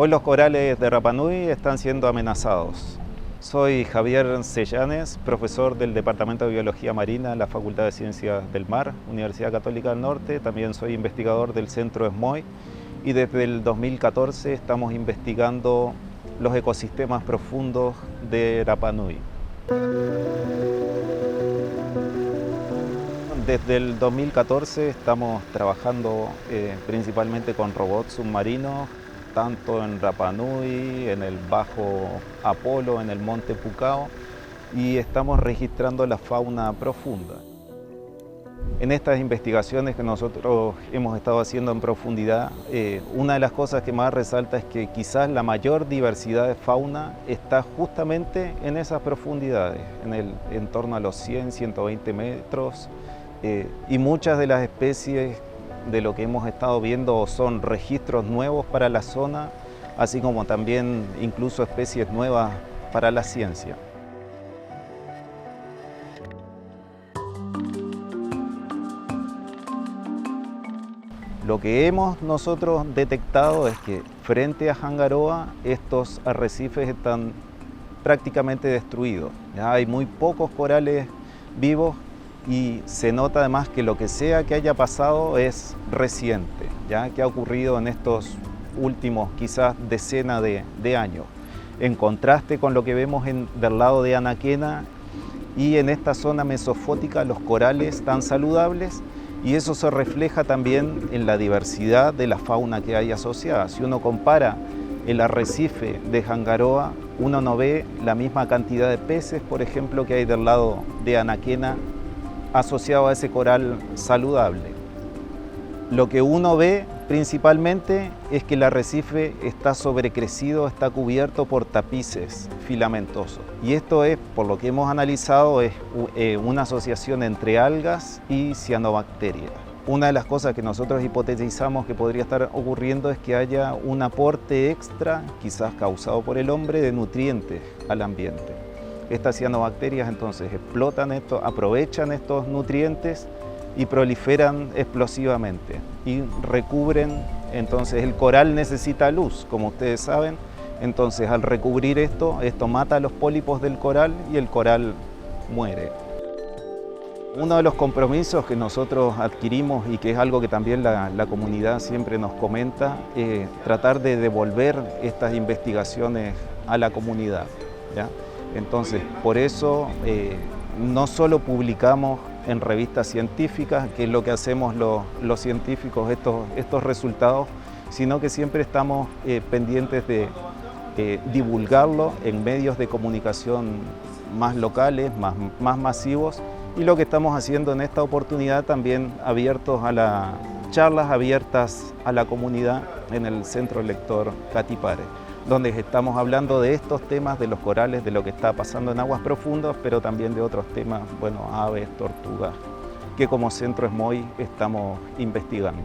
Hoy los corales de Rapa Nui están siendo amenazados. Soy Javier Sellanes, profesor del Departamento de Biología Marina en la Facultad de Ciencias del Mar, Universidad Católica del Norte. También soy investigador del Centro SMOI y desde el 2014 estamos investigando los ecosistemas profundos de Rapa Nui. Desde el 2014 estamos trabajando principalmente con robots submarinos, tanto en Rapa Nui, en el Bajo Apolo, en el Monte Pucao, y estamos registrando la fauna profunda. En estas investigaciones que nosotros hemos estado haciendo en profundidad, una de las cosas que más resalta es que quizás la mayor diversidad de fauna está justamente en esas profundidades, en torno a los 100, 120 metros, y muchas de las especies de lo que hemos estado viendo son registros nuevos para la zona, así como también incluso especies nuevas para la ciencia. Lo que hemos nosotros detectado es que frente a Hangaroa estos arrecifes están prácticamente destruidos. Ya hay muy pocos corales vivos y se nota además que lo que sea que haya pasado es reciente, ya que ha ocurrido en estos últimos quizás decenas de años. En contraste con lo que vemos del lado de Anaquena y en esta zona mesofótica los corales están saludables y eso se refleja también en la diversidad de la fauna que hay asociada. Si uno compara el arrecife de Hangaroa, uno no ve la misma cantidad de peces, por ejemplo, que hay del lado de Anaquena asociado a ese coral saludable. Lo que uno ve principalmente es que el arrecife está sobrecrecido, está cubierto por tapices filamentosos. Y esto es, por lo que hemos analizado, es una asociación entre algas y cianobacterias. Una de las cosas que nosotros hipotetizamos que podría estar ocurriendo es que haya un aporte extra, quizás causado por el hombre, de nutrientes al ambiente. Estas cianobacterias entonces explotan esto, aprovechan estos nutrientes y proliferan explosivamente y recubren. Entonces el coral necesita luz, como ustedes saben, entonces al recubrir esto mata a los pólipos del coral y el coral muere. Uno de los compromisos que nosotros adquirimos y que es algo que también la comunidad siempre nos comenta es tratar de devolver estas investigaciones a la comunidad, ¿ya? Entonces, por eso no solo publicamos en revistas científicas, que es lo que hacemos los científicos, estos resultados, sino que siempre estamos pendientes de divulgarlo en medios de comunicación más locales, más masivos, y lo que estamos haciendo en esta oportunidad también charlas abiertas a la comunidad en el Centro Lector Catipare, donde estamos hablando de estos temas, de los corales, de lo que está pasando en aguas profundas, pero también de otros temas, bueno, aves, tortugas, que como Centro SMOI estamos investigando.